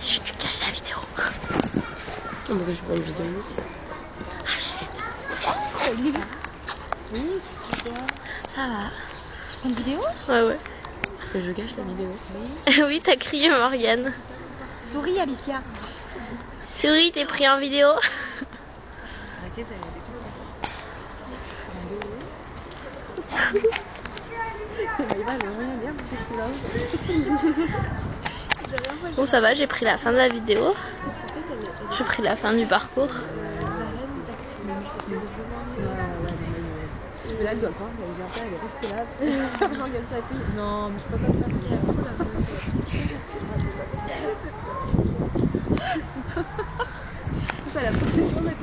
Chut, tu caches la vidéo. Oh, mais je prends une vidéo. Oui, ça va. Tu prends une vidéo? Ouais. Mais je cache la vidéo. Oui. Oui, t'as crié Morgane. Souris, Alicia. Souris, t'es pris en vidéo. Arrêtez, vous avez des il va rien dire parce que je suis là. Bon, ça va, j'ai pris la fin de la vidéo. J'ai pris la fin du parcours. Mais là, elle doit pas, elle est restée là parce que regarde sa fille. Non, mais je suis pas comme ça. C'est la profession de